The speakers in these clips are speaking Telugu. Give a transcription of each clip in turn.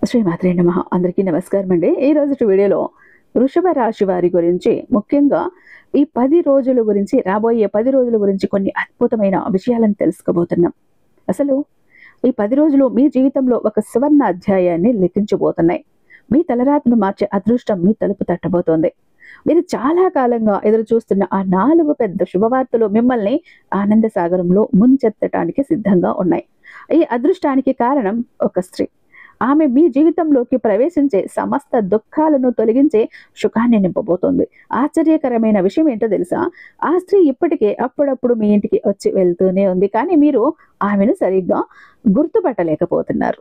శ్రీమాత్రే నమః. అందరికీ నమస్కారం అండి. ఈ రోజు వీడియోలో వృషభ రాశి వారి గురించి, ముఖ్యంగా ఈ 10 రోజుల గురించి, రాబోయే 10 రోజుల గురించి కొన్ని అద్భుతమైన విషయాలను తెలుసుకోబోతున్నాం. అసలు ఈ 10 రోజులు మీ జీవితంలో ఒక సువర్ణ అధ్యాయాన్ని లిఖించబోతున్నాయి. మీ తలరాతను మార్చే అదృష్టం మీ తలుపు తట్టబోతోంది. మీరు చాలా కాలంగా ఎదురు చూస్తున్న ఆ 4 పెద్ద శుభవార్తలు మిమ్మల్ని ఆనంద సాగరంలో ముంచెత్తటానికి సిద్ధంగా ఉన్నాయి. ఈ అదృష్టానికి కారణం ఒక స్త్రీ. ఆమె మీ జీవితంలోకి ప్రవేశించే సమస్త దుఃఖాలను తొలగించే సుఖాన్ని నింపబోతోంది. ఆశ్చర్యకరమైన విషయం ఏంటో తెలుసా? ఆ స్త్రీ ఇప్పటికే అప్పుడప్పుడు మీ ఇంటికి వచ్చి వెళ్తూనే ఉంది, కానీ మీరు ఆమెను సరిగ్గా గుర్తుపట్టలేకపోతున్నారు.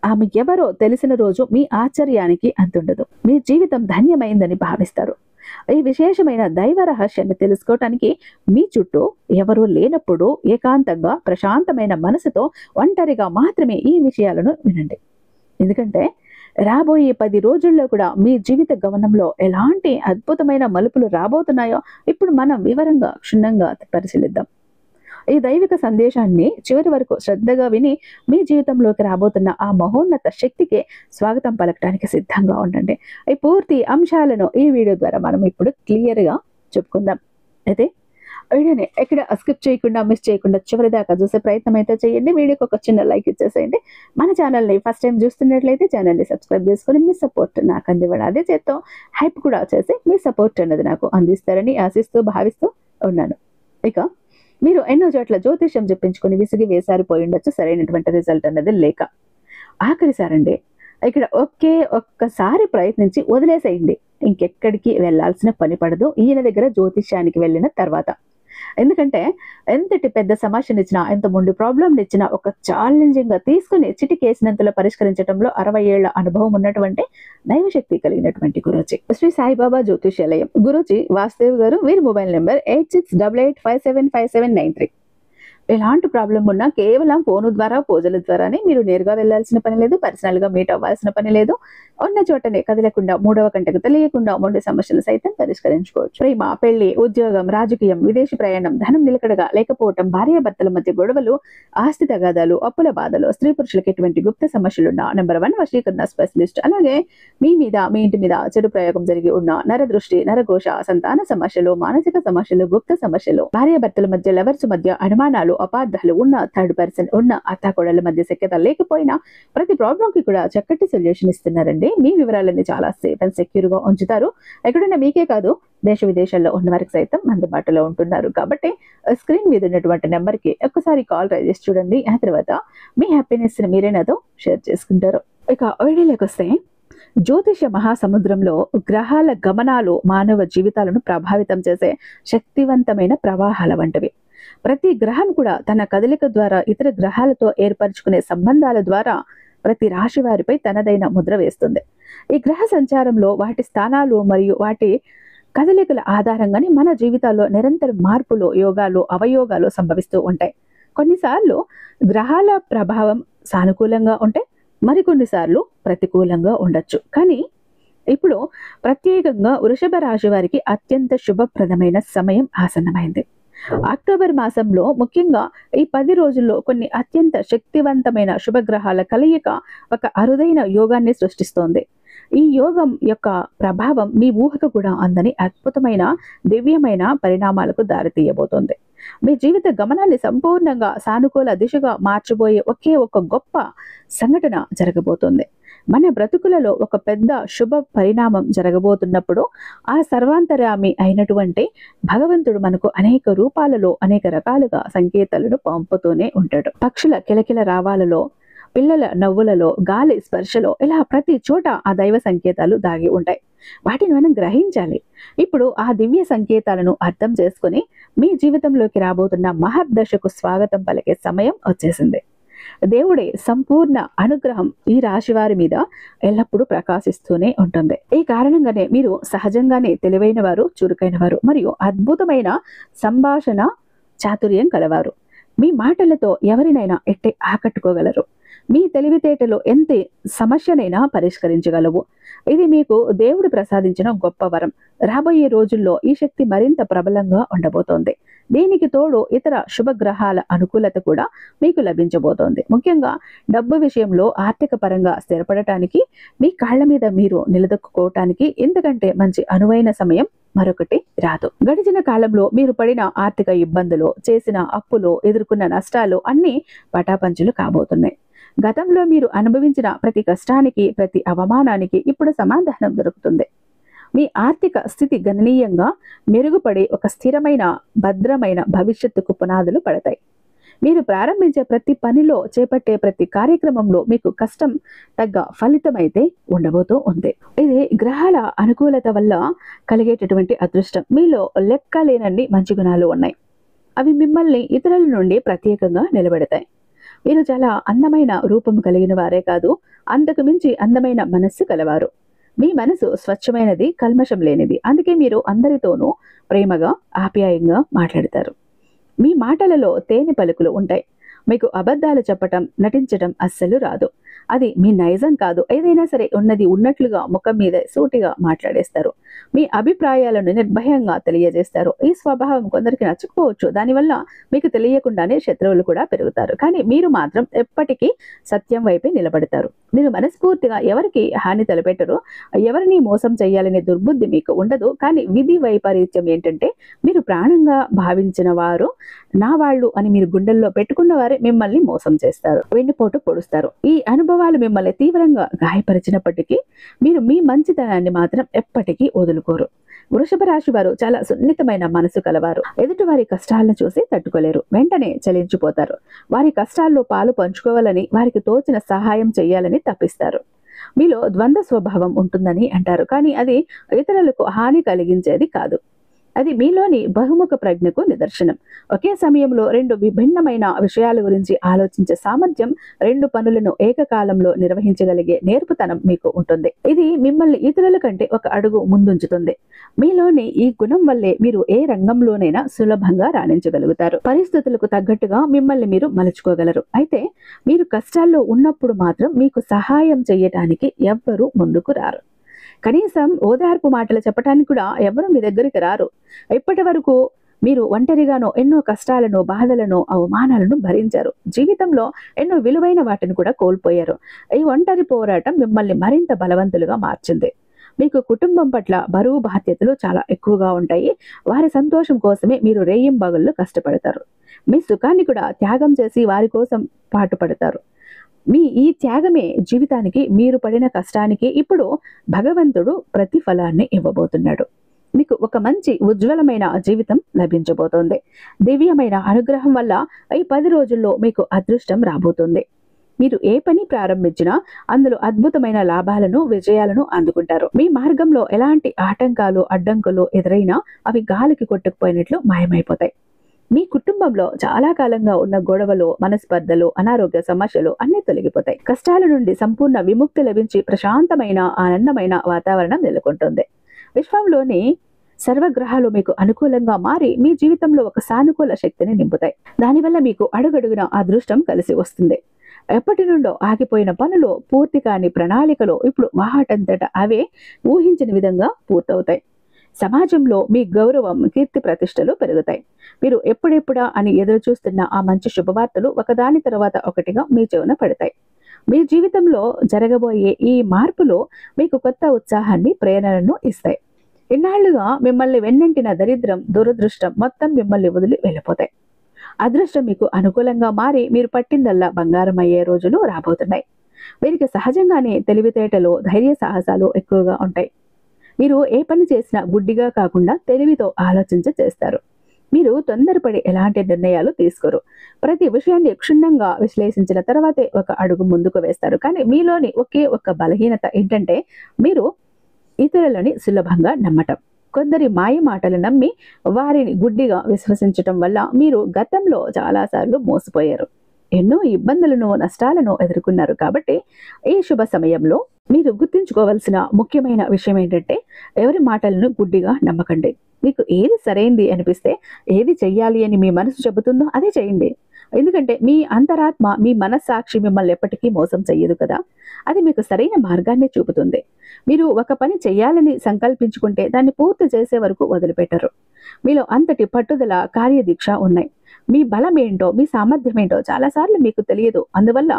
ఆమె ఎవరో తెలిసిన రోజు మీ ఆశ్చర్యానికి అంతుండదు. మీ జీవితం ధన్యమైందని భావిస్తారు. ఈ విశేషమైన దైవ రహస్యాన్ని తెలుసుకోవటానికి మీ చుట్టూ ఎవరూ లేనప్పుడు ఏకాంతంగా ప్రశాంతమైన మనసుతో ఒంటరిగా మాత్రమే ఈ విషయాలను వినండి. ఎందుకంటే రాబోయే 10 రోజుల్లో కూడా మీ జీవిత గమనంలో ఎలాంటి అద్భుతమైన మలుపులు రాబోతున్నాయో ఇప్పుడు మనం వివరంగా క్షుణ్ణంగా పరిశీలిద్దాం. ఈ దైవిక సందేశాన్ని చివరి వరకు శ్రద్ధగా విని మీ జీవితంలోకి రాబోతున్న ఆ మహోన్నత శక్తికి స్వాగతం పలకడానికి సిద్ధంగా ఉండండి. ఈ పూర్తి అంశాలను ఈ వీడియో ద్వారా మనం ఇప్పుడు క్లియర్గా చెప్పుకుందాం. అయితే వీడియోని ఎక్కడ స్కిప్ చేయకుండా, మిస్ చేయకుండా చివరి దాకా చూసే ప్రయత్నం అయితే చేయండి. వీడియోకి ఒక చిన్న లైక్ ఇచ్చేసేయండి. మన ఛానల్ని ఫస్ట్ టైం చూస్తున్నట్లయితే ఛానల్ని సబ్స్క్రైబ్ చేసుకొని మీ సపోర్ట్ నాకు అందివ్వండి. అదే చేత్తో హైప్ కూడా చేసి మీ సపోర్ట్ అన్నది నాకు అందిస్తారని ఆశిస్తూ భావిస్తూ ఉన్నాను. ఇక మీరు ఎన్నో చోట్ల జ్యోతిష్యం చెప్పించుకొని విసిగి వేసారిపోయి ఉండొచ్చు, సరైనటువంటి రిజల్ట్ అన్నది లేక. ఆఖరిసారండి ఇక్కడ ఒక్కసారి ప్రయత్నించి వదిలేసేయండి. ఇంకెక్కడికి వెళ్లాల్సిన పని పడదు ఈయన దగ్గర జ్యోతిష్యానికి వెళ్ళిన తర్వాత. ఎందుకంటే ఎంతటి పెద్ద సమస్యను ఇచ్చినా, ఎంత ముందు ప్రాబ్లం ఇచ్చినా ఒక ఛాలెంజింగ్ గా తీసుకుని చిటికేసినంతలో పరిష్కరించడంలో 60 ఏళ్ల అనుభవం ఉన్నటువంటి దైవశక్తి కలిగినటువంటి గురూజీ శ్రీ సాయిబాబా జ్యోతిష్యాలయం గురూజీ వాసుదేవ్ గారు. వీరి మొబైల్ నెంబర్ 8688575793. ఎలాంటి ప్రాబ్లం ఉన్నా కేవలం ఫోను ద్వారా, పూజల ద్వారానే మీరు నేరుగా వెళ్లాల్సిన పని లేదు, పర్సనల్ గా మీట్ అవ్వాల్సిన పని లేదు. ఉన్న చోటనే కదలకుండా, మూడవ కంటకు తెలియకుండా మొండి సమస్యలు సైతం పరిష్కరించుకోవచ్చు. ప్రేమ, పెళ్లి, ఉద్యోగం, రాజకీయం, విదేశీ ప్రయాణం, ధనం నిలకడగా లేకపోవటం, భార్యాభర్తల మధ్య గొడవలు, ఆస్తి తగాదాలు, అప్పుల బాధలు, స్త్రీ పురుషులకు ఎటువంటి గుప్త సమస్యలున్నా #1 వశీకరణ స్పెషలిస్ట్. అలాగే మీ మీద, మీ ఇంటి మీద చెడు ప్రయోగం జరిగి ఉన్న నరదృష్టి, నరఘోష, సంతాన సమస్యలు, మానసిక సమస్యలు, గుప్త సమస్యలు, భార్యాభర్తల మధ్య, లవర్స్ మధ్య అనుమానాలు, అపార్థాలు ఉన్న, థర్డ్ పర్సన్ ఉన్న, అత్తాకోడళ్ల మధ్య సఖ్యత లేకపోయినా ప్రతి ప్రాబ్లం కి కూడా చక్కటి సొల్యూషన్ ఇస్తున్నారండి. మీ వివరాలన్నీ చాలా సేఫ్ అండ్ సెక్యూర్ గా ఉంచుతారు. ఎక్కడున్నా మీకే కాదు, దేశ విదేశాల్లో ఉన్న వారికి సైతం అందుబాటులో ఉంటున్నారు. కాబట్టి స్క్రీన్ మీద ఉన్నటువంటి నెంబర్ కి ఒక్కసారి కాల్ ట్రై చేసి చూడండి. ఆ తర్వాత మీ హ్యాపీనెస్ ని మీరే నాతో షేర్ చేసుకుంటారు. ఇక వీడియోలోకి వస్తే, జ్యోతిష మహాసముద్రంలో గ్రహాల గమనాలు మానవ జీవితాలను ప్రభావితం చేసే శక్తివంతమైన ప్రవాహాల వంటివి. ప్రతి గ్రహం కూడా తన కదలిక ద్వారా, ఇతర గ్రహాలతో ఏర్పరచుకునే సంబంధాల ద్వారా ప్రతి రాశి వారిపై తనదైన ముద్ర వేస్తుంది. ఈ గ్రహ సంచారంలో వాటి స్థానాలు మరియు వాటి కదలికల ఆధారంగానే మన జీవితాల్లో నిరంతర మార్పులు, యోగాలు, అవయోగాలు సంభవిస్తూ ఉంటాయి. కొన్నిసార్లు గ్రహాల ప్రభావం సానుకూలంగా ఉంటే, మరికొన్నిసార్లు ప్రతికూలంగా ఉండొచ్చు. కానీ ఇప్పుడు ప్రత్యేకంగా వృషభ రాశి వారికి అత్యంత శుభప్రదమైన సమయం ఆసన్నమైంది. అక్టోబర్ మాసంలో ముఖ్యంగా ఈ 10 రోజుల్లో కొన్ని అత్యంత శక్తివంతమైన శుభగ్రహాల కలయిక ఒక అరుదైన యోగాన్ని సృష్టిస్తోంది. ఈ యోగం యొక్క ప్రభావం మీ ఊహకు కూడా అందని అద్భుతమైన, దివ్యమైన పరిణామాలకు దారితీయబోతోంది. మీ జీవిత గమనాన్ని సంపూర్ణంగా సానుకూల దిశగా మార్చబోయే ఒకే ఒక గొప్ప సంఘటన జరగబోతోంది. మన బ్రతుకులలో ఒక పెద్ద శుభ పరిణామం జరగబోతున్నప్పుడు ఆ సర్వాంతర్యామి అయినటువంటి భగవంతుడు మనకు అనేక రూపాలలో, అనేక రకాలుగా సంకేతాలను పంపుతూనే ఉంటాడు. పక్షుల కిలకిల రావాలలో, పిల్లల నవ్వులలో, గాలి స్పర్శలో, ఇలా ప్రతి చోట ఆ దైవ సంకేతాలు దాగి ఉంటాయి. వాటిని మనం గ్రహించాలి. ఇప్పుడు ఆ దివ్య సంకేతాలను అర్థం చేసుకుని మీ జీవితంలోకి రాబోతున్న మహర్దశకు స్వాగతం పలికే సమయం వచ్చేసింది. దేవుడి సంపూర్ణ అనుగ్రహం ఈ రాశి వారి మీద ఎల్లప్పుడూ ప్రకాశిస్తూనే ఉంటుంది. ఈ కారణంగానే మీరు సహజంగానే తెలివైన వారు, చురుకైన వారు మరియు అద్భుతమైన సంభాషణ చాతుర్యం కలవారు. మీ మాటలతో ఎవరినైనా ఎట్టే ఆకట్టుకోగలరు. మీ తెలివితేటలు ఎంత సమస్యనైనా పరిష్కరించగలవు. ఇది మీకు దేవుడు ప్రసాదించిన గొప్ప వరం. రాబోయే రోజుల్లో ఈ శక్తి మరింత ప్రబలంగా ఉండబోతోంది. దీనికి తోడు ఇతర శుభగ్రహాల అనుకూలత కూడా మీకు లభించబోతోంది. ముఖ్యంగా డబ్బు విషయంలో ఆర్థిక పరంగా స్థిరపడటానికి, మీ కాళ్ల మీద మీరు నిలదొక్కుకోవటానికి ఇంతకంటే మంచి అనువైన సమయం మరొకటి రాదు. గడిచిన కాలంలో మీరు పడిన ఆర్థిక ఇబ్బందులు, చేసిన అప్పులు, ఎదుర్కొన్న నష్టాలు అన్నీ పటాపంచులు కాబోతున్నాయి. గతంలో మీరు అనుభవించిన ప్రతి కష్టానికి, ప్రతి అవమానానికి ఇప్పుడు సమాధానం దొరుకుతుంది. మీ ఆర్థిక స్థితి గణనీయంగా మెరుగుపడి ఒక స్థిరమైన, భద్రమైన భవిష్యత్తుకు పునాదులు పడతాయి. మీరు ప్రారంభించే ప్రతి పనిలో, చేపట్టే ప్రతి కార్యక్రమంలో మీకు కష్టం తగ్గ ఫలితమైతే ఉండబోతూ ఉంది. ఇది గ్రహాల అనుకూలత వల్ల కలిగేటటువంటి అదృష్టం. మీలో లెక్కలేనన్ని మంచి గుణాలు ఉన్నాయి. అవి మిమ్మల్ని ఇతరుల నుండి ప్రత్యేకంగా నిలబెడతాయి. మీరు చాలా అందమైన రూపం కలిగిన వారే కాదు, అంతకు మించి అందమైన మనస్సు కలవారు. మీ మనసు స్వచ్ఛమైనది, కల్మషం లేనిది. అందుకే మీరు అందరితోనూ ప్రేమగా, ఆప్యాయంగా మాట్లాడతారు. మీ మాటలలో తేనె పలుకులు ఉంటాయి. మీకు అబద్ధాలు చెప్పటం, నటించటం అస్సలు రాదు. అది మీ నైజం కాదు. ఏదైనా సరే ఉన్నది ఉన్నట్లుగా ముఖం మీద సూటిగా మాట్లాడేస్తారు. మీ అభిప్రాయాలను నిర్భయంగా తెలియజేస్తారు. ఈ స్వభావం కొందరికి నచ్చకపోవచ్చు. దానివల్ల మీకు తెలియకుండానే శత్రువులు కూడా పెరుగుతారు. కానీ మీరు మాత్రం ఎప్పటికీ సత్యం వైపే నిలబడతారు. మీరు మనస్ఫూర్తిగా ఎవరికి హాని తలపెట్టరు. ఎవరిని మోసం చేయాలనే దుర్బుద్ధి మీకు ఉండదు. కానీ విధి వైపరీత్యం ఏంటంటే, మీరు ప్రాణంగా భావించిన వారు నా వాళ్ళు అని మీరు గుండెల్లో పెట్టుకున్న వారే మిమ్మల్ని మోసం చేస్తారు, వెన్నుపోటు పొడుస్తారు. ఈ అనుభవాలు మిమ్మల్ని తీవ్రంగా గాయపరిచినప్పటికీ మీరు మీ మంచితనాన్ని మాత్రం ఎప్పటికీ వదులుకోరు. వృషభ రాశి వారు చాలా సున్నితమైన మనసు కలవారు. ఎదుటి వారి కష్టాలను చూసి తట్టుకోలేరు. వెంటనే చలించిపోతారు. వారి కష్టాల్లో పాలు పంచుకోవాలని, వారికి తోచిన సహాయం చేయాలని తప్పిస్తారు. మీలో ద్వంద్వ స్వభావం ఉంటుందని అంటారు, కానీ అది ఇతరులకు హాని కలిగించేది కాదు. అది మీలోని బహుముఖ ప్రజ్ఞకు నిదర్శనం. ఒకే సమయంలో రెండు విభిన్నమైన విషయాల గురించి ఆలోచించే సామర్థ్యం, రెండు పనులను ఏకకాలంలో నిర్వహించగలిగే నేర్పుతనం మీకు ఉంటుంది. ఇది మిమ్మల్ని ఇతరుల కంటే ఒక అడుగు ముందుంచుతుంది. మీలోని ఈ గుణం వల్లే మీరు ఏ రంగంలోనైనా సులభంగా రాణించగలుగుతారు. పరిస్థితులకు తగ్గట్టుగా మిమ్మల్ని మీరు మలుచుకోగలరు. అయితే మీరు కష్టాల్లో ఉన్నప్పుడు మాత్రం మీకు సహాయం చేయటానికి ఎవ్వరూ ముందుకు రారు. కనీసం ఓదార్పు మాటలు చెప్పడానికి కూడా ఎవరు మీ దగ్గరికి రారు. ఇప్పటి వరకు మీరు ఒంటరిగానో ఎన్నో కష్టాలను, బాధలను, అవమానాలను భరించారు. జీవితంలో ఎన్నో విలువైన వాటిని కూడా కోల్పోయారు. ఈ ఒంటరి పోరాటం మిమ్మల్ని మరింత బలవంతులుగా మార్చింది. మీకు కుటుంబం పట్ల బరువు, బాధ్యతలు చాలా ఎక్కువగా ఉంటాయి. వారి సంతోషం కోసమే మీరు రేయింబగళ్ళు కష్టపడతారు. మీ సుఖాన్ని కూడా త్యాగం చేసి వారి కోసం పాటుపడతారు. మీ ఈ త్యాగమే జీవితానికి, మీరు పడిన కష్టానికి ఇప్పుడు భగవంతుడు ప్రతిఫలాన్ని ఇవ్వబోతున్నాడు. మీకు ఒక మంచి ఉజ్వలమైన జీవితం లభించబోతోంది. దివ్యమైన అనుగ్రహం వల్ల ఈ 10 రోజుల్లో మీకు అదృష్టం రాబోతుంది. మీరు ఏ పని ప్రారంభించినా అందులో అద్భుతమైన లాభాలను, విజయాలను అందుకుంటారు. మీ మార్గంలో ఎలాంటి ఆటంకాలు, అడ్డంకులు ఎదురైనా అవి గాలికి కొట్టుకుపోయినట్లు మాయమైపోతాయి. మీ కుటుంబంలో చాలా కాలంగా ఉన్న గొడవలు, మనస్పర్ధలు, అనారోగ్య సమస్యలు అన్నీ తొలగిపోతాయి. కష్టాల నుండి సంపూర్ణ విముక్తి లభించి ప్రశాంతమైన, ఆనందమైన వాతావరణం నెలకొంటుంది. విశ్వంలోని సర్వగ్రహాలు మీకు అనుకూలంగా మారి మీ జీవితంలో ఒక సానుకూల శక్తిని నింపుతాయి. దానివల్ల మీకు అడుగడుగున అదృష్టం కలిసి వస్తుంది. ఎప్పటి నుండో ఆగిపోయిన పనులు, పూర్తి కాని ప్రణాళికలు ఇప్పుడు వాటంతట అవే ఊహించిన విధంగా పూర్తవుతాయి. సమాజంలో మీ గౌరవం, కీర్తి ప్రతిష్టలు పెరుగుతాయి. మీరు ఎప్పుడెప్పుడా అని ఎదురు చూస్తున్న ఆ మంచి శుభవార్తలు ఒకదాని తర్వాత ఒకటిగా మీ చెవున పడతాయి. మీ జీవితంలో జరగబోయే ఈ మార్పులు మీకు కొత్త ఉత్సాహాన్ని, ప్రేరణను ఇస్తాయి. ఇన్నాళ్లుగా మిమ్మల్ని వెన్నంటిన దరిద్రం, దురదృష్టం మొత్తం మిమ్మల్ని వదిలి వెళ్ళిపోతాయి. అదృష్టం మీకు అనుకూలంగా మారి మీరు పట్టిందల్లా బంగారం అయ్యే రోజులు రాబోతున్నాయి. వీరికి సహజంగానే తెలివితేటలు, ధైర్య సాహసాలు ఎక్కువగా ఉంటాయి. మీరు ఏ పని చేసినా గుడ్డిగా కాకుండా తెలివితో ఆలోచించి చేస్తారు. మీరు తొందరపడి ఎలాంటి నిర్ణయాలు తీసుకోరు. ప్రతి విషయాన్ని క్షుణ్ణంగా విశ్లేషించిన తర్వాతే ఒక అడుగు ముందుకు వేస్తారు. కానీ మీలోని ఒకే ఒక్క బలహీనత ఏంటంటే, మీరు ఇతరులని సులభంగా నమ్మటం. కొందరి మాయ మాటలు నమ్మి వారిని గుడ్డిగా విశ్వసించటం వల్ల మీరు గతంలో చాలాసార్లు మోసపోయారు. ఎన్నో ఇబ్బందులను, నష్టాలను ఎదుర్కొన్నారు. కాబట్టి ఈ శుభ సమయంలో మీరు గుర్తుంచుకోవాల్సిన ముఖ్యమైన విషయం ఏంటంటే, ఎవరి మాటలను గుడ్డిగా నమ్మకండి. మీకు ఏది సరైంది అనిపిస్తే, ఏది చెయ్యాలి అని మీ మనసు చెబుతుందో అదే చేయండి. ఎందుకంటే మీ అంతరాత్మ, మీ మనస్సాక్షి మిమ్మల్ని ఎప్పటికీ మోసం చెయ్యదు కదా. అది మీకు సరైన మార్గాన్ని చూపుతుంది. మీరు ఒక పని చెయ్యాలని సంకల్పించుకుంటే దాన్ని పూర్తి చేసే వరకు వదిలిపెట్టరు. మీలో అంతటి పట్టుదల, కార్యదీక్ష ఉన్నాయి. మీ బలం ఏంటో, మీ సామర్థ్యం ఏంటో చాలాసార్లు మీకు తెలియదు. అందువల్ల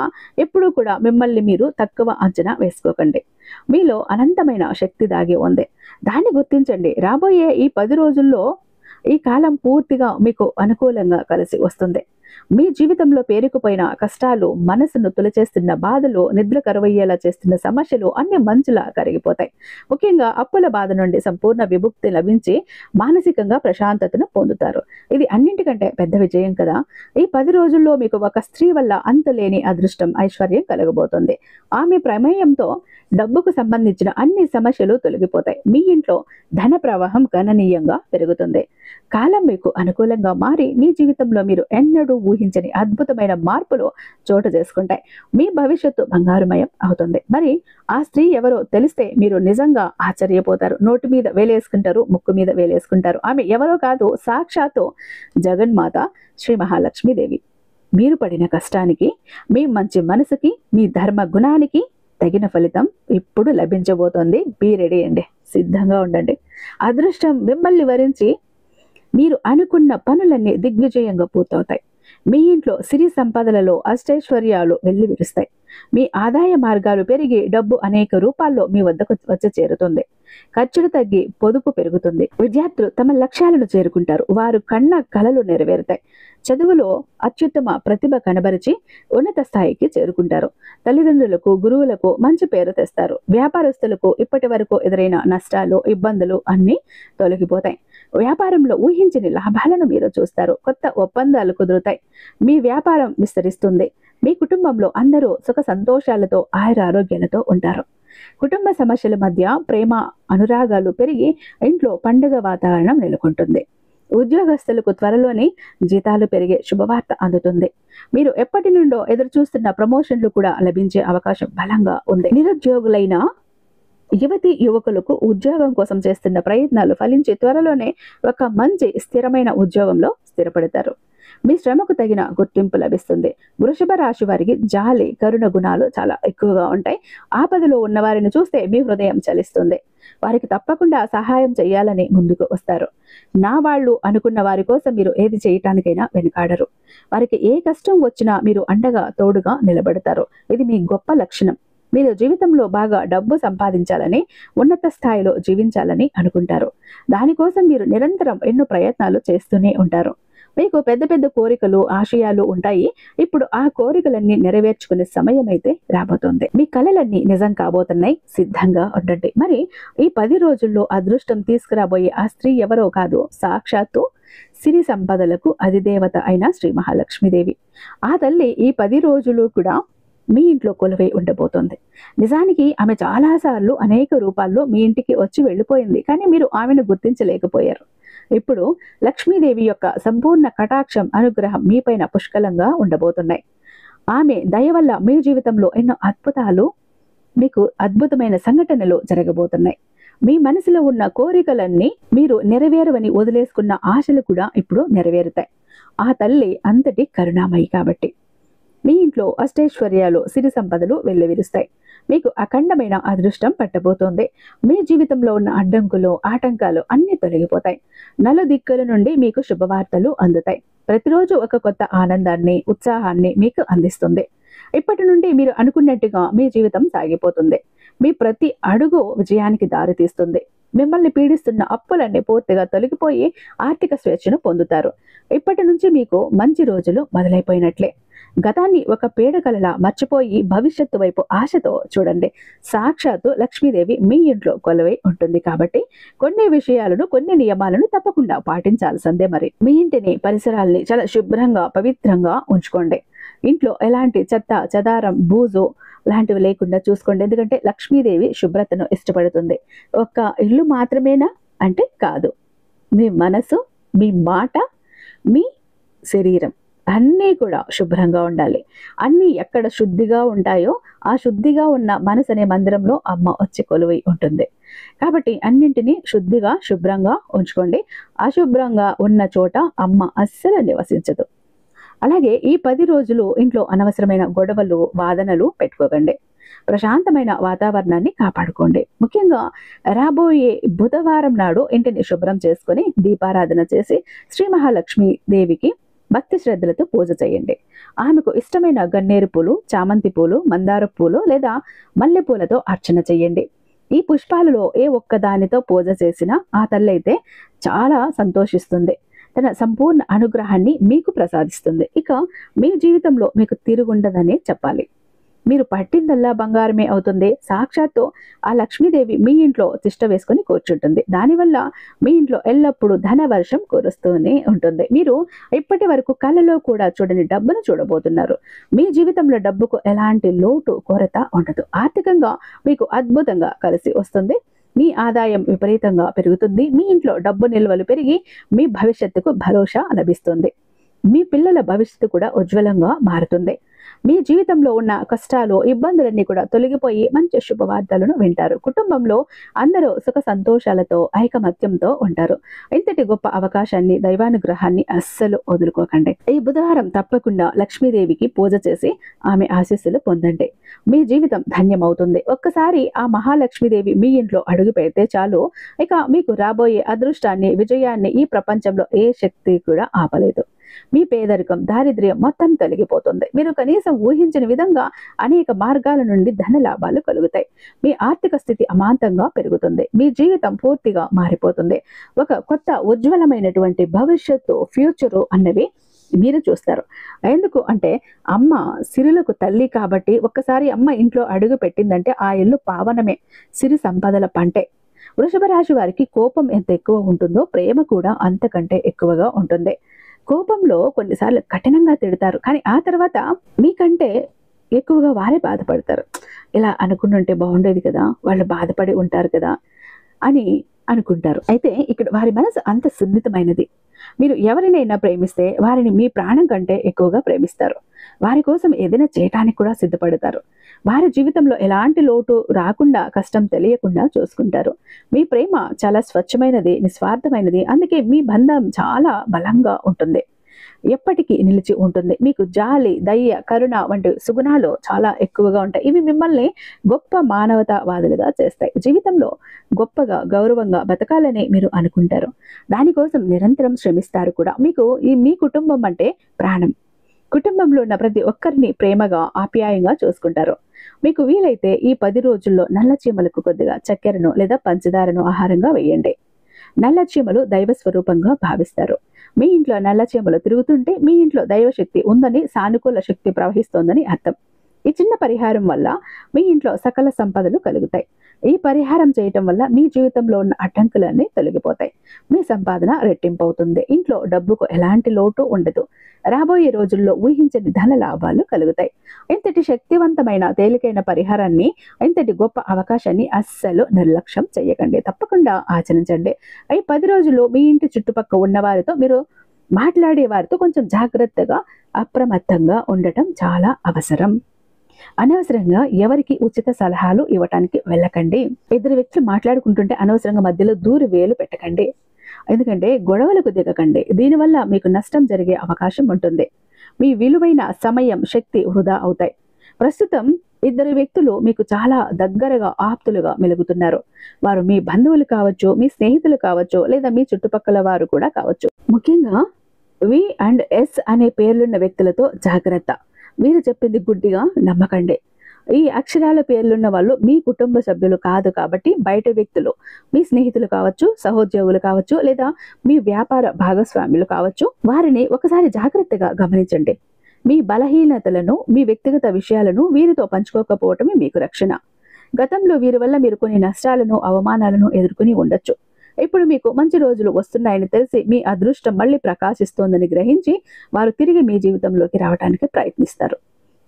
ఎప్పుడూ కూడా మిమ్మల్ని మీరు తక్కువ అంచనా వేసుకోకండి. మీలో అనంతమైన శక్తి దాగి ఉంది. దాన్ని గుర్తించండి. రాబోయే ఈ 10 రోజుల్లో ఈ కాలం పూర్తిగా మీకు అనుకూలంగా కలిసి వస్తుంది. మీ జీవితంలో పేరుకుపోయిన కష్టాలు, మనసును తులచేస్తున్న బాధలు, నిద్ర కరువయ్యేలా చేస్తున్న సమస్యలు అన్ని మంచులా కరిగిపోతాయి. ముఖ్యంగా అప్పుల బాధ నుండి సంపూర్ణ విముక్తి లభించి మానసికంగా ప్రశాంతతను పొందుతారు. ఇది అన్నింటికంటే పెద్ద విజయం కదా. ఈ 10 రోజుల్లో మీకు ఒక స్త్రీ వల్ల అంతులేని అదృష్టం, ఐశ్వర్యం కలగబోతుంది. ఆమె ప్రమేయంతో డబ్బుకు సంబంధించిన అన్ని సమస్యలు తొలగిపోతాయి. మీ ఇంట్లో ధన ప్రవాహం గణనీయంగా పెరుగుతుంది. కాలం మీకు అనుకూలంగా మారి మీ జీవితంలో మీరు ఎన్నడూ ఊహించని అద్భుతమైన మార్పులు చోటు చేసుకుంటాయి. మీ భవిష్యత్తు బంగారుమయం అవుతుంది. మరి ఆ స్త్రీ ఎవరో తెలిస్తే మీరు నిజంగా ఆశ్చర్యపోతారు. నోటి మీద వేలేసుకుంటారు, ముక్కు మీద వేలేసుకుంటారు. ఆమె ఎవరో కాదు, సాక్షాత్తు జగన్మాత శ్రీ మహాలక్ష్మీదేవి. మీరు పడిన కష్టానికి, మీ మంచి మనసుకి, మీ ధర్మ గుణానికి తగిన ఫలితం ఇప్పుడు లభించబోతోంది. బీ రెడీ అండి, సిద్ధంగా ఉండండి. అదృష్టం మిమ్మల్ని వరించి మీరు అనుకున్న పనులన్నీ దిగ్విజయంగా పూర్తవుతాయి. మీ ఇంట్లో సిరి సంపదలలో అష్టైశ్వర్యాలు వెళ్లి విరుస్తాయి. మీ ఆదాయ మార్గాలు పెరిగి డబ్బు అనేక రూపాల్లో మీ వద్దకు వచ్చి చేరుతుంది. ఖర్చులు తగ్గి పొదుపు పెరుగుతుంది. విద్యార్థులు తమ లక్ష్యాలను చేరుకుంటారు. వారు కన్న కలలు నెరవేరుతాయి. చదువులో అత్యుత్తమ ప్రతిభ కనబరిచి ఉన్నత స్థాయికి చేరుకుంటారు. తల్లిదండ్రులకు, గురువులకు మంచి పేరు తెస్తారు. వ్యాపారస్తులకు ఇప్పటి వరకు ఎదురైన నష్టాలు, ఇబ్బందులు అన్నీ తొలగిపోతాయి. వ్యాపారంలో ఊహించని లాభాలను మీరు చూస్తారు. కొత్త ఒప్పందాలు కుదురుతాయి. మీ వ్యాపారం విస్తరిస్తుంది. మీ కుటుంబంలో అందరూ సుఖ సంతోషాలతో, ఆయురారోగ్యాలతో ఉంటారు. కుటుంబ సమస్యల మధ్య ప్రేమ, అనురాగాలు పెరిగి ఇంట్లో పండుగ వాతావరణం నెలకొంటుంది. ఉద్యోగస్తులకు త్వరలోనే జీతాలు పెరిగే శుభవార్త అందుతుంది. మీరు ఎప్పటి నుండో ఎదురు చూస్తున్న ప్రమోషన్లు కూడా లభించే అవకాశం బలంగా ఉంది. నిరుద్యోగులైన యువతి యువకులకు ఉద్యోగం కోసం చేస్తున్న ప్రయత్నాలు ఫలించి త్వరలోనే ఒక మంచి స్థిరమైన ఉద్యోగంలో స్థిరపడతారు. మీ శ్రమకు తగిన గుర్తింపు లభిస్తుంది. వృషభ రాశి వారికి జాలి, కరుణ గుణాలు చాలా ఎక్కువగా ఉంటాయి. ఆపదలో ఉన్న వారిని చూస్తే మీ హృదయం చలిస్తుంది. వారికి తప్పకుండా సహాయం చేయాలని ముందుకు వస్తారు. నా వాళ్ళు అనుకున్న వారి కోసం మీరు ఏది చేయటానికైనా వెనుకాడరు. వారికి ఏ కష్టం వచ్చినా మీరు అండగా, తోడుగా నిలబడతారు. ఇది మీ గొప్ప లక్షణం. మీరు జీవితంలో బాగా డబ్బు సంపాదించాలని, ఉన్నత స్థాయిలో జీవించాలని అనుకుంటారు. దానికోసం మీరు నిరంతరం ఎన్నో ప్రయత్నాలు చేస్తూనే ఉంటారు. మీకు పెద్ద పెద్ద కోరికలు, ఆశయాలు ఉంటాయి. ఇప్పుడు ఆ కోరికలన్నీ నెరవేర్చుకునే సమయం అయితే రాబోతోంది. మీ కలలన్నీ నిజం కాబోతున్నాయి. సిద్ధంగా ఉండండి. మరి ఈ 10 రోజుల్లో అదృష్టం తీసుకురాబోయే ఆ స్త్రీ ఎవరో కాదు, సాక్షాత్తు సిరి సంపదలకు అధిదేవత అయిన శ్రీ మహాలక్ష్మీదేవి. ఆ తల్లి ఈ 10 రోజులు కూడా మీ ఇంట్లో కొలువై ఉండబోతోంది. నిజానికి ఆమె చాలాసార్లు అనేక రూపాల్లో మీ ఇంటికి వచ్చి వెళ్ళిపోయింది. కానీ మీరు ఆమెను గుర్తించలేకపోయారు. ఇప్పుడు లక్ష్మీదేవి యొక్క సంపూర్ణ కటాక్షం, అనుగ్రహం మీపైన పుష్కలంగా ఉండబోతున్నాయి. ఆమె దయ వల్ల మీ జీవితంలో ఎన్నో అద్భుతాలు, మీకు అద్భుతమైన సంఘటనలు జరగబోతున్నాయి. మీ మనసులో ఉన్న కోరికలన్నీ, మీరు నెరవేరవని వదిలేసుకున్న ఆశలు కూడా ఇప్పుడు నెరవేరుతాయి. ఆ తల్లి అంతటి కరుణామయి కాబట్టి మీ ఇంట్లో అష్టైశ్వర్యాలు, సిరి సంపదలు వెల్లివిరుస్తాయి. మీకు అఖండమైన అదృష్టం పట్టబోతోంది. మీ జీవితంలో ఉన్న అడ్డంకులు, ఆటంకాలు అన్ని తొలగిపోతాయి. నలుదిక్కుల నుండి మీకు శుభవార్తలు అందుతాయి. ప్రతిరోజు ఒక కొత్త ఆనందాన్ని, ఉత్సాహాన్ని మీకు అందిస్తుంది. ఇప్పటి నుండి మీరు అనుకున్నట్టుగా మీ జీవితం సాగిపోతుంది. మీ ప్రతి అడుగు విజయానికి దారితీస్తుంది. మిమ్మల్ని పీడిస్తున్న అప్పులన్నీ పూర్తిగా తొలగిపోయి ఆర్థిక స్వేచ్ఛను పొందుతారు. ఇప్పటి నుంచి మీకు మంచి రోజులు మొదలైపోయినట్లే. గతాన్ని ఒక పీడకలలా మర్చిపోయి భవిష్యత్తు వైపు ఆశతో చూడండి. సాక్షాత్తు లక్ష్మీదేవి మీ ఇంట్లో కొలువై ఉంటుంది కాబట్టి కొన్ని విషయాలను, కొన్ని నియమాలను తప్పకుండా పాటించాల్సిందే. మరి మీ ఇంటిని, పరిసరాల్ని చాలా శుభ్రంగా, పవిత్రంగా ఉంచుకోండి. ఇంట్లో ఎలాంటి చెత్త, చెదారం, బూజు లాంటివి లేకుండా చూసుకోండి. ఎందుకంటే లక్ష్మీదేవి శుభ్రతను ఇష్టపడుతుంది. ఒక్క ఇల్లు మాత్రమేనా అంటే కాదు. మీ మనసు, మీ మాట, మీ శరీరం అన్నీ కూడా శుభ్రంగా ఉండాలి. అన్నీ ఎక్కడ శుద్ధిగా ఉంటాయో ఆ శుద్ధిగా ఉన్న మనసు అనే మందిరంలో అమ్మ వచ్చి కొలువై ఉంటుంది. కాబట్టి అన్నింటినీ శుద్ధిగా, శుభ్రంగా ఉంచుకోండి. అశుభ్రంగా ఉన్న చోట అమ్మ అస్సలు నివసించదు. అలాగే ఈ 10 రోజులు ఇంట్లో అనవసరమైన గొడవలు, వాదనలు పెట్టుకోకండి. ప్రశాంతమైన వాతావరణాన్ని కాపాడుకోండి. ముఖ్యంగా రాబోయే బుధవారం నాడు ఇంటిని శుభ్రం చేసుకొని దీపారాధన చేసి శ్రీ మహాలక్ష్మి దేవికి భక్తి శ్రద్ధలతో పూజ చేయండి. ఆమెకు ఇష్టమైన గన్నేరు పూలు, చామంతి పూలు, మందార పూలు లేదా మల్లెపూలతో అర్చన చేయండి. ఈ పుష్పాలలో ఏ ఒక్క దానితో పూజ చేసినా ఆ తల్లి అయితే చాలా సంతోషిస్తుంది. తన సంపూర్ణ అనుగ్రహాన్ని మీకు ప్రసాదిస్తుంది. ఇక మీ జీవితంలో మీకు తిరుగుండదనే చెప్పాలి. మీరు పట్టిందల్లా బంగారమే అవుతుంది. సాక్షాత్తు ఆ లక్ష్మీదేవి మీ ఇంట్లో తిష్ట వేసుకొని కూర్చుంటుంది. దానివల్ల మీ ఇంట్లో ఎల్లప్పుడూ ధన వర్షం కురుస్తూనే ఉంటుంది. మీరు ఇప్పటి వరకు కలలో కూడా చూడని డబ్బును చూడబోతున్నారు. మీ జీవితంలో డబ్బుకు ఎలాంటి లోటు, కొరత ఉండదు. ఆర్థికంగా మీకు అద్భుతంగా కలిసి వస్తుంది. మీ ఆదాయం విపరీతంగా పెరుగుతుంది. మీ ఇంట్లో డబ్బు నిల్వలు పెరిగి మీ భవిష్యత్తుకు భరోసా లభిస్తుంది. మీ పిల్లల భవిష్యత్తు కూడా ఉజ్వలంగా మారుతుంది. మీ జీవితంలో ఉన్న కష్టాలు, ఇబ్బందులన్నీ కూడా తొలగిపోయి మంచి శుభవార్తలను వింటారు. కుటుంబంలో అందరూ సుఖ సంతోషాలతో, ఐకమత్యంతో ఉంటారు. ఇంతటి గొప్ప అవకాశాన్ని, దైవానుగ్రహాన్ని అస్సలు వదులుకోకండి. ఈ బుధవారం తప్పకుండా లక్ష్మీదేవికి పూజ చేసి ఆమె ఆశీస్సులు పొందండి. మీ జీవితం ధన్యమవుతుంది. ఒక్కసారి ఆ మహాలక్ష్మీదేవి మీ ఇంట్లో అడుగు పెడితే చాలు, ఇక మీకు రాబోయే అదృష్టాన్ని, విజయాన్ని ఈ ప్రపంచంలో ఏ శక్తి కూడా ఆపలేదు. మీ పేదరికం, దారిద్ర్యం మొత్తం తొలగిపోతుంది. మీరు కనీసం ఊహించిన విధంగా అనేక మార్గాల నుండి ధన లాభాలు కలుగుతాయి. మీ ఆర్థిక స్థితి అమాంతంగా పెరుగుతుంది. మీ జీవితం పూర్తిగా మారిపోతుంది. ఒక కొత్త ఉజ్వలమైనటువంటి భవిష్యత్తు, ఫ్యూచరు అన్నవి మీరు చూస్తారు. ఎందుకు అంటే అమ్మ సిరులకు తల్లి కాబట్టి ఒక్కసారి అమ్మ ఇంట్లో అడుగు పెట్టిందంటే ఆ ఇల్లు పావనమే, సిరి సంపదల పంటే. వృషభ రాశి వారికి కోపం ఎంత ఎక్కువ ఉంటుందో ప్రేమ కూడా అంతకంటే ఎక్కువగా ఉంటుంది. కోపంలో కొన్నిసార్లు కఠినంగా తిడతారు, కానీ ఆ తర్వాత మీకంటే ఎక్కువగా వారే బాధపడతారు. ఇలా అనుకుంటుంటే బాగుండేది కదా, వాళ్ళు బాధపడి ఉంటారు కదా అని అనుకుంటారు. అయితే ఇక్కడ వారి మనసు అంత సున్నితమైనది. మీరు ఎవరినైనా ప్రేమిస్తే వారిని మీ ప్రాణం కంటే ఎక్కువగా ప్రేమిస్తారు. వారి కోసం ఏదైనా చేయటానికి కూడా సిద్ధపడతారు. వారి జీవితంలో ఎలాంటి లోటు రాకుండా, కష్టం తెలియకుండా చూసుకుంటారు. మీ ప్రేమ చాలా స్వచ్ఛమైనది, నిస్వార్థమైనది. అందుకే మీ బంధం చాలా బలంగా ఉంటుంది, ఎప్పటికీ నిలిచి ఉంటుంది. మీకు జాలి, దయ, కరుణ వంటి సుగుణాలు చాలా ఎక్కువగా ఉంటాయి. ఇవి మిమ్మల్ని గొప్ప మానవతావాదులుగా చేస్తాయి. జీవితంలో గొప్పగా, గౌరవంగా బతకాలని మీరు అనుకుంటారు. దానికోసం నిరంతరం శ్రమిస్తారు కూడా. మీకు మీ కుటుంబం అంటే ప్రాణం. కుటుంబంలో ఉన్న ప్రతి ఒక్కరిని ప్రేమగా, ఆప్యాయంగా చూసుకుంటారు. మీకు వీలైతే ఈ 10 రోజుల్లో నల్ల చీమలకు కొద్దిగా చక్కెరను లేదా పంచదారను ఆహారంగా వేయండి. నల్ల చీమలు దైవ స్వరూపంగా భావిస్తారు. మీ ఇంట్లో నల్ల చీమలు తిరుగుతుంటే మీ ఇంట్లో దైవశక్తి ఉందని, సానుకూల శక్తి ప్రవహిస్తోందని అర్థం. ఈ చిన్న పరిహారం వల్ల మీ ఇంట్లో సకల సంపదలు కలుగుతాయి. ఈ పరిహారం చేయటం వల్ల మీ జీవితంలో ఉన్న అడ్డంకులన్నీ తొలగిపోతాయి. మీ సంపాదన రెట్టింపు అవుతుంది. ఇంట్లో డబ్బుకు ఎలాంటి లోటు ఉండదు. రాబోయే రోజుల్లో ఊహించని ధన లాభాలు కలుగుతాయి. ఇంతటి శక్తివంతమైన, తేలికైన పరిహారాన్ని, ఇంతటి గొప్ప అవకాశాన్ని అస్సలు నిర్లక్ష్యం చేయకండి. తప్పకుండా ఆచరించండి. ఈ 10 రోజుల్లో మీ ఇంటి చుట్టుపక్కల ఉన్న వారితో, మీరు మాట్లాడే వారితో కొంచెం జాగ్రత్తగా, అప్రమత్తంగా ఉండటం చాలా అవసరం. అనవసరంగా ఎవరికి ఉచిత సలహాలు ఇవ్వటానికి వెళ్ళకండి. ఇద్దరు వ్యక్తులు మాట్లాడుకుంటుంటే అనవసరంగా మధ్యలో దూరి వేలు పెట్టకండి. ఎందుకంటే గొడవలకు దిగకండి. దీనివల్ల మీకు నష్టం జరిగే అవకాశం ఉంటుంది. మీ విలువైన సమయం, శక్తి వృధా అవుతాయి. ప్రస్తుతం ఇద్దరు వ్యక్తులు మీకు చాలా దగ్గరగా, ఆప్తులుగా మెలుగుతున్నారు. వారు మీ బంధువులు కావచ్చు, మీ స్నేహితులు కావచ్చు, లేదా మీ చుట్టుపక్కల వారు కూడా కావచ్చు. ముఖ్యంగా వి అండ్ ఎస్ అనే పేర్లున్న వ్యక్తులతో జాగ్రత్త. మీరు చెప్పింది గుడ్డిగా నమ్మకండి. ఈ అక్షరాల పేర్లున్న వాళ్ళు మీ కుటుంబ సభ్యులు కాదు కాబట్టి బయట వ్యక్తులు, మీ స్నేహితులు కావచ్చు, సహోద్యోగులు కావచ్చు, లేదా మీ వ్యాపార భాగస్వాములు కావచ్చు. వారిని ఒకసారి జాగ్రత్తగా గమనించండి. మీ బలహీనతలను, మీ వ్యక్తిగత విషయాలను వీరితో పంచుకోకపోవటమే మీకు రక్షణ. గతంలో వీరి వల్ల మీరు కొన్ని నష్టాలను, అవమానాలను ఎదుర్కొని ఉండొచ్చు. ఇప్పుడు మీకు మంచి రోజులు వస్తున్నాయని తెలిసి మీ అదృష్టం మళ్ళీ ప్రకాశిస్తోందని గ్రహించి వారు తిరిగి మీ జీవితంలోకి రావడానికి ప్రయత్నిస్తారు.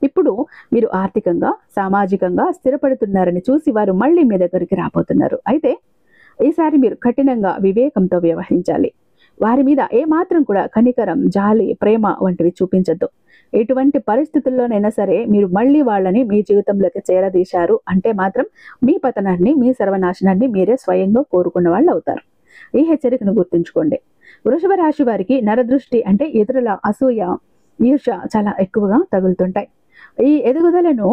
ఇప్పుడు మీరు ఆర్థికంగా, సామాజికంగా స్థిరపడుతున్నారని చూసి వారు మళ్ళీ మీ దగ్గరికి రాబోతున్నారు. అయితే ఈసారి మీరు కఠినంగా, వివేకంతో వ్యవహరించాలి. వారి మీద ఏమాత్రం కూడా కనికరం, జాలి, ప్రేమ వంటివి చూపించద్దు. ఎటువంటి పరిస్థితుల్లోనైనా సరే మీరు మళ్ళీ వాళ్ళని మీ జీవితంలోకి చేరదీశారు అంటే మాత్రం మీ పతనాన్ని, మీ సర్వనాశనాన్ని మీరే స్వయంగా కోరుకున్న వాళ్ళు అవుతారు. ఈ హెచ్చరికను గుర్తుంచుకోండి. వృషభ రాశి వారికి నరదృష్టి అంటే ఇతరుల అసూయ, ఈర్ష్య చాలా ఎక్కువగా తగులుతుంటాయి. ఈ ఎదుగుదలను,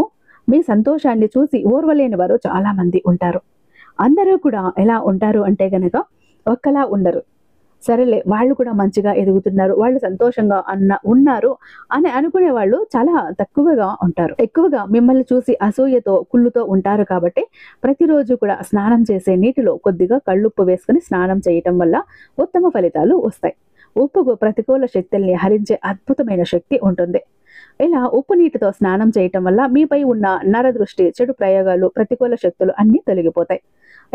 మీ సంతోషాన్ని చూసి ఓర్వలేని వారు చాలా మంది ఉంటారు. అందరూ కూడా ఎలా ఉంటారు అంటే గనక ఒక్కలా ఉండరు. సరేలే, వాళ్ళు కూడా మంచిగా ఎదుగుతున్నారు, వాళ్ళు సంతోషంగా ఉన్నారు అని అనుకునే వాళ్ళు చాలా తక్కువగా ఉంటారు. ఎక్కువగా మిమ్మల్ని చూసి అసూయతో, కుళ్ళుతో ఉంటారు. కాబట్టి ప్రతిరోజు కూడా స్నానం చేసే నీటిలో కొద్దిగా కళ్ళుప్పు వేసుకుని స్నానం చేయటం వల్ల ఉత్తమ ఫలితాలు వస్తాయి. ఉప్పుకు ప్రతికూల శక్తుల్ని హరించే అద్భుతమైన శక్తి ఉంటుంది. ఇలా ఉప్పు నీటితో స్నానం చేయటం వల్ల మీపై ఉన్న నరదృష్టి, చెడు ప్రయోగాలు, ప్రతికూల శక్తులు అన్నీ తొలగిపోతాయి.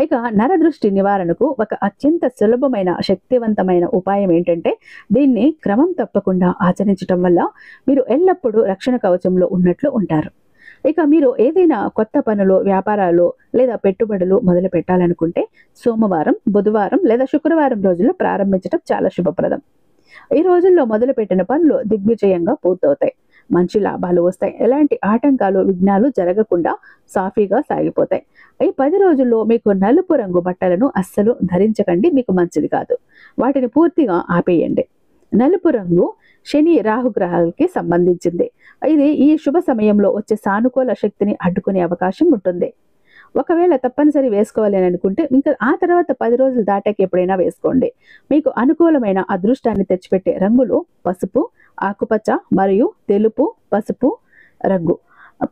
ఇక నరదృష్టి నివారణకు ఒక అత్యంత సులభమైన, శక్తివంతమైన ఉపాయం ఏంటంటే, దీన్ని క్రమం తప్పకుండా ఆచరించటం వల్ల మీరు ఎల్లప్పుడూ రక్షణ కవచంలో ఉన్నట్లు ఉంటారు. ఇక మీరు ఏదైనా కొత్త పనులు, వ్యాపారాలు లేదా పెట్టుబడులు మొదలు పెట్టాలనుకుంటే సోమవారం, బుధవారం లేదా శుక్రవారం రోజుల్లో ప్రారంభించడం చాలా శుభప్రదం. ఈ రోజుల్లో మొదలుపెట్టిన పనులు దిగ్విజయంగా పూర్తవుతాయి. మంచి లాభాలు వస్తాయి. ఎలాంటి ఆటంకాలు, విఘ్నాలు జరగకుండా సాఫీగా సాగిపోతాయి. ఈ 10 రోజుల్లో మీకు నలుపు రంగు బట్టలను అస్సలు ధరించకండి, మీకు మంచిది కాదు. వాటిని పూర్తిగా ఆపేయండి. నలుపు రంగు శని, రాహుగ్రహాలకి సంబంధించింది. ఇది ఈ శుభ సమయంలో వచ్చే సానుకూల శక్తిని అడ్డుకునే అవకాశం ఉంటుంది. ఒకవేళ తప్పనిసరి వేసుకోవాలి అని అనుకుంటే ఇంకా ఆ తర్వాత 10 రోజులు దాటాక ఎప్పుడైనా వేసుకోండి. మీకు అనుకూలమైన అదృష్టాన్ని తెచ్చిపెట్టే రంగులు పసుపు, ఆకుపచ్చ మరియు తెలుపు. పసుపు రంగు,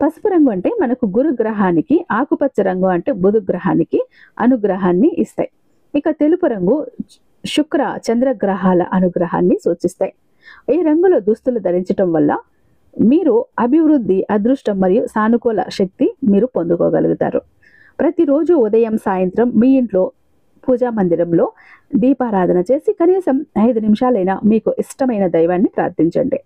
పసుపు రంగు అంటే మనకు గురు గ్రహానికి, ఆకుపచ్చ రంగు అంటే బుధ గ్రహానికి అనుగ్రహాన్ని ఇస్తాయి. ఇక తెలుపు రంగు శుక్ర, చంద్రగ్రహాల అనుగ్రహాన్ని సూచిస్తాయి. ఈ రంగులో దుస్తులు ధరించటం వల్ల మీరు అభివృద్ధి, అదృష్టం మరియు సానుకూల శక్తి మీరు పొందుకోగలుగుతారు. ప్రతిరోజు ఉదయం, సాయంత్రం మీ ఇంట్లో పూజా మందిరంలో దీపారాధన చేసి కనీసం 5 నిమిషాలైనా మీకు ఇష్టమైన దైవాన్ని ప్రార్థించండి.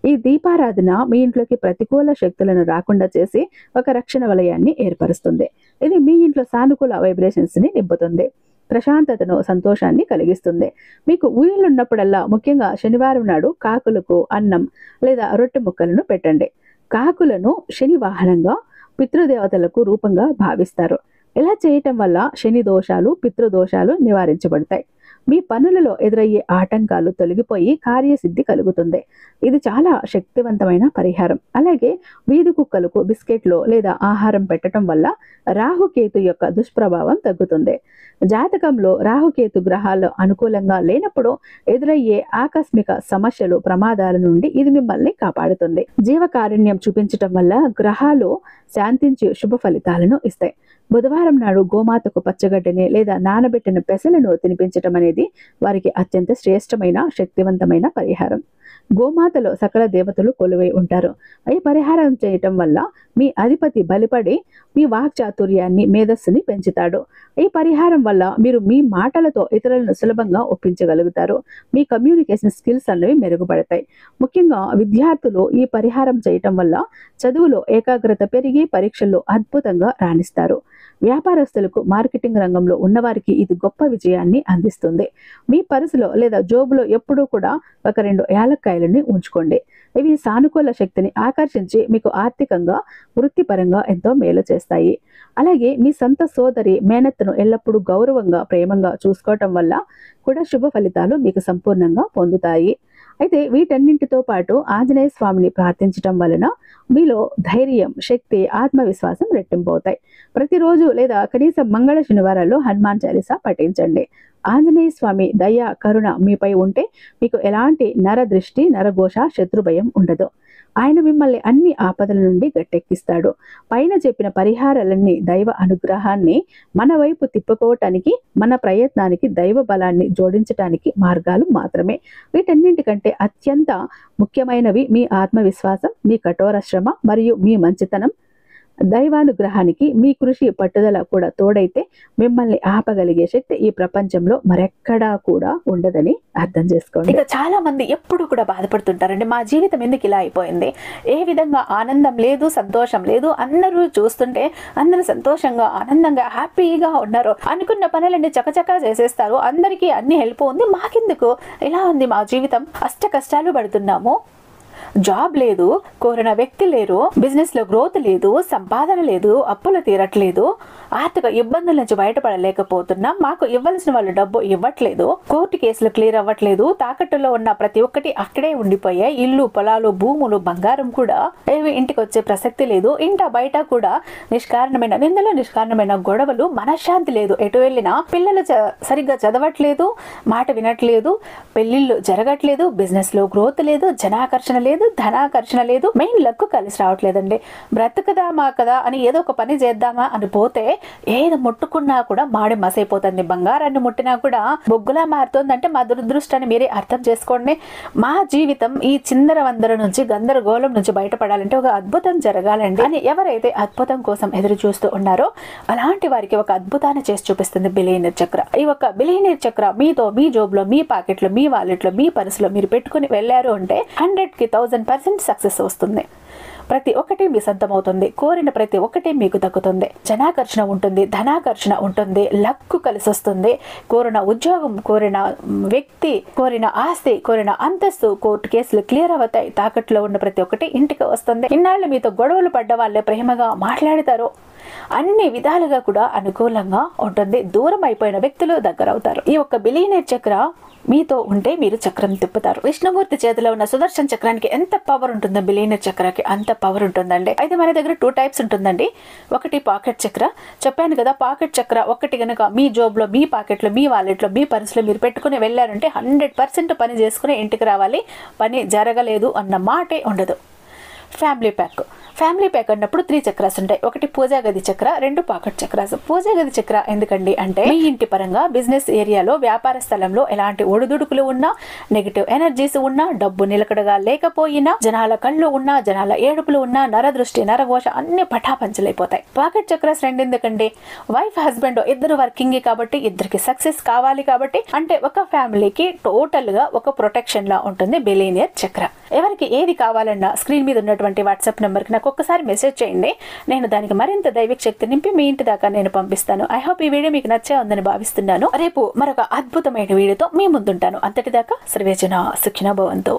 ఈ దీపారాధన మీ ఇంట్లోకి ప్రతికూల శక్తులను రాకుండా చేసి ఒక రక్షణ వలయాన్ని ఏర్పరుస్తుంది. ఇది మీ ఇంట్లో సానుకూల వైబ్రేషన్స్ ని నింపుతుంది, ప్రశాంతతను, సంతోషాన్ని కలిగిస్తుంది. మీకు వీలున్నప్పుడల్లా, ముఖ్యంగా శనివారం నాడు కాకులకు అన్నం లేదా రొట్టె ముక్కలను పెట్టండి. కాకులను శని వాహనంగా, పితృదేవతలకు రూపంగా భావిస్తారు. ఇలా చేయటం వల్ల శని దోషాలు, పితృదోషాలు నివారించబడతాయి. మీ పనులలో ఎదురయ్యే ఆటంకాలు తొలగిపోయి కార్యసిద్ధి కలుగుతుంది. ఇది చాలా శక్తివంతమైన పరిహారం. అలాగే వీధి కుక్కలకు బిస్కెట్లు లేదా ఆహారం పెట్టడం వల్ల రాహుకేతు యొక్క దుష్ప్రభావం తగ్గుతుంది. జాతకంలో రాహుకేతు గ్రహాలు అనుకూలంగా లేనప్పుడు ఎదురయ్యే ఆకస్మిక సమస్యలు, ప్రమాదాల నుండి ఇది మిమ్మల్ని కాపాడుతుంది. జీవకారుణ్యం చూపించటం వల్ల గ్రహాలు శాంతించి శుభ ఫలితాలను ఇస్తాయి. బుధవారం నాడు గోమాతకు పచ్చగడ్డని లేదా నానబెట్టిన పెసలను తినిపించటం అనేది వారికి అత్యంత శ్రేష్టమైన, శక్తివంతమైన పరిహారం. గోమాతలో సకల దేవతలు కొలువై ఉంటారు. ఈ పరిహారం చేయటం వల్ల మీ అధిపతి బలిపడి మీ వాక్చాతుర్యాన్ని, మేధస్సుని పెంచుతాడు. ఈ పరిహారం వల్ల మీరు మీ మాటలతో ఇతరులను సులభంగా ఒప్పించగలుగుతారు. మీ కమ్యూనికేషన్ స్కిల్స్ అనేవి మెరుగుపడతాయి. ముఖ్యంగా విద్యార్థులు ఈ పరిహారం చేయటం వల్ల చదువులో ఏకాగ్రత పెరిగి పరీక్షల్లో అద్భుతంగా రాణిస్తారు. వ్యాపారస్తులకు, మార్కెటింగ్ రంగంలో ఉన్నవారికి ఇది గొప్ప విజయాన్ని అందిస్తుంది. మీ పర్సులో లేదా జోబులో ఎప్పుడూ కూడా ఒక 2 యాలక్కాయలని ఉంచుకోండి. ఇవి సానుకూల శక్తిని ఆకర్షించి మీకు ఆర్థికంగా, వృత్తిపరంగా ఎంతో మేలు చేస్తాయి. అలాగే మీ సొంత సోదరి, మేనత్తను ఎల్లప్పుడూ గౌరవంగా, ప్రేమంగా చూసుకోవటం వల్ల కూడా శుభ ఫలితాలు మీకు సంపూర్ణంగా పొందుతాయి. అయితే వీటన్నింటితో పాటు ఆంజనేయ స్వామిని ప్రార్థించటం వలన మీలో ధైర్యం, శక్తి, ఆత్మవిశ్వాసం రెట్టింపవుతాయి. ప్రతిరోజు లేదా కనీసం మంగళ శనివారాల్లో హనుమాన్ చాలీసా పఠించండి. ఆంజనేయ స్వామి దయ, కరుణ మీపై ఉంటే మీకు ఎలాంటి నరదృష్టి, నరఘోష, శత్రుభయం ఉండదు. ఆయన మిమ్మల్ని అన్ని ఆపదల నుండి గట్టెక్కిస్తాడు. పైన చెప్పిన పరిహారాలన్నీ దైవ అనుగ్రహాన్ని మన వైపు తిప్పుకోవటానికి, మన ప్రయత్నానికి దైవ బలాన్ని జోడించటానికి మార్గాలు మాత్రమే. వీటన్నింటికంటే అత్యంత ముఖ్యమైనవి మీ ఆత్మవిశ్వాసం, మీ కఠోర శ్రమ మరియు మీ మంచితనం. దైవానుగ్రహానికి మీ కృషి, పట్టుదల కూడా తోడైతే మిమ్మల్ని ఆపగలిగే శక్తి ఈ ప్రపంచంలో మరెక్కడా కూడా ఉండదని అర్థం చేసుకోండి. ఇక చాలా మంది ఎప్పుడు కూడా బాధపడుతుంటారండి, మా జీవితం ఎందుకు ఇలా అయిపోయింది, ఏ విధంగా ఆనందం లేదు, సంతోషం లేదు, అందరూ చూస్తుంటే అందరూ సంతోషంగా, ఆనందంగా, హ్యాపీగా ఉన్నారు, అనుకున్న పనులన్నీ చకచకా చేసేస్తారు, అందరికీ అన్ని హెల్ప్ ఉంది, మాకెందుకు ఇలా ఉంది మా జీవితం, అష్ట కష్టాలు పడుతున్నాము, జాబ్ లేదు, కోరిన వ్యక్తి లేరు, బిజినెస్ లో గ్రోత్ లేదు, సంపాదన లేదు, అప్పులు తీరట్లేదు, ఆర్థిక ఇబ్బందుల నుంచి బయటపడలేకపోతున్నాం, మాకు ఇవ్వాల్సిన వాళ్ళు డబ్బు ఇవ్వట్లేదు, కోర్టు కేసులు క్లియర్ అవ్వట్లేదు, తాకట్టులో ఉన్న ప్రతి ఒక్కటి అక్కడే ఉండిపోయాయి, ఇల్లు పొలాలు భూములు బంగారం కూడా ఏవి ఇంటికి వచ్చే ప్రసక్తి లేదు, ఇంట బయట కూడా నిష్కారణమైన నిందలు, నిష్కారణమైన గొడవలు, మనశ్శాంతి లేదు, ఎటు వెళ్ళినా పిల్లలు సరిగ్గా చదవట్లేదు, మాట వినట్లేదు, పెళ్లిళ్ళు జరగట్లేదు, బిజినెస్ లో గ్రోత్ లేదు, జనాకర్షణ లేదు, ధనాకర్షణ లేదు, మెయిన్ లక్ కలిసి రావట్లేదండి. బ్రతుకుదామా కదా అని ఏదో ఒక పని చేద్దామా అని పోతే ఏది ముట్టుకున్నా కూడా మాడి మసైపోతుంది, బంగారాన్ని ముట్టినా కూడా బొగ్గులా మారుతుందంటే మా దురదృష్టాన్ని మీరే అర్థం చేసుకోండి. మా జీవితం ఈ చిందర వందర నుంచి గందరగోళం నుంచి బయటపడాలంటే ఒక అద్భుతం జరగాలండి అని ఎవరైతే అద్భుతం కోసం ఎదురు చూస్తూ ఉన్నారో అలాంటి వారికి ఒక అద్భుతాన్ని చేసి చూపిస్తుంది బిలియనీర్ చక్ర. ఈ ఒక బిలియనీర్ చక్ర మీతో మీ జోబ్ లో, మీ పాకెట్ లో, మీ వాలెట్ లో, మీ పర్సులో మీరు పెట్టుకుని వెళ్ళారు అంటే 100కి 1000% సక్సెస్ వస్తుంది. ప్రతి ఒక్కటి మీ సొంతం అవుతుంది, కోరిన ప్రతి ఒక్కటి మీకు దక్కుతుంది, జనాకర్షణ ఉంటుంది, ధనాకర్షణ ఉంటుంది, లక్కు కలిసి వస్తుంది, కోరిన ఉద్యోగం, కోరిన వ్యక్తి, కోరిన ఆస్తి, కోరిన అంతస్తు, కోర్టు కేసులు క్లియర్ అవుతాయి, తాకట్లో ఉన్న ప్రతి ఒక్కటి ఇంటికి వస్తుంది. ఇన్నాళ్ళు మీతో గొడవలు పడ్డ వాళ్ళే ప్రేమగా మాట్లాడతారు, అన్ని విధాలుగా కూడా అనుకూలంగా ఉంటుంది, దూరం అయిపోయిన వ్యక్తులు దగ్గర అవుతారు. ఈ ఒక్క బిలియనీర్ చక్ర మీతో ఉంటే మీరు చక్రం తిప్పుతారు. విష్ణుమూర్తి చేతిలో ఉన్న సుదర్శన చక్రానికి ఎంత పవర్ ఉంటుందో బిలియనీర్ చక్రానికి అంత పవర్ ఉంటుందండి. అయితే మన దగ్గర 2 టైప్స్ ఉంటుందండి. ఒకటి పాకెట్ చక్ర, చెప్పాను కదా, పాకెట్ చక్ర ఒకటి కనుక మీ జోబ్ లో, మీ పాకెట్ లో, మీ వాలెట్ లో, మీ పర్సులో మీరు పెట్టుకుని వెళ్ళారంటే 100% పని చేసుకుని ఇంటికి రావాలి, పని జరగలేదు అన్న మాటే ఉండదు. ఫ్యామిలీ ప్యాక్ అన్నప్పుడు 3 చక్రాస్ ఉంటాయి. ఒకటి పూజా గది చక్ర, 2 పాకెట్ చక్రాస్. పూజా గది చక్ర ఎందుకండి అంటే మీ ఇంటి పరంగా బిజినెస్ ఏరియాలో, వ్యాపార స్థలంలో ఎలాంటి ఒడిదుడుకులు ఉన్నా, నెగిటివ్ ఎనర్జీస్ ఉన్నా, డబ్బు నిలకడగా లేకపోయినా, జనాల కళ్ళు ఉన్నా, జనాల ఏడుపులు ఉన్నా, నరదృష్టి, నరఘోష అన్ని పటాపంచలైపోతాయి. పాకెట్ చక్రాస్ 2 ఎందుకండి, వైఫ్ హస్బెండ్ ఇద్దరు వర్కింగ్ కాబట్టి, ఇద్దరికి సక్సెస్ కావాలి కాబట్టి, అంటే ఒక ఫ్యామిలీకి టోటల్ గా ఒక ప్రొటెక్షన్ లా ఉంటుంది బిలియనీర్ చక్ర. ఎవరికి ఏది కావాలన్నా స్క్రీన్ మీద ఉన్నటువంటి వాట్సాప్ నెంబర్ కి నాకు ఒక్కసారి మెసేజ్ చేయండి, నేను దానికి మరింత దైవిక శక్తి నింపి మీ ఇంటి దాకా నేను పంపిస్తాను. ఐ హోప్ ఈ వీడియో మీకు నచ్చే ఉందని భావిస్తున్నాను. రేపు మరొక అద్భుతమైన వీడియోతో మీ ముందుంటాను. అంతటిదాకా సర్వేజన సుఖినో భవంతు.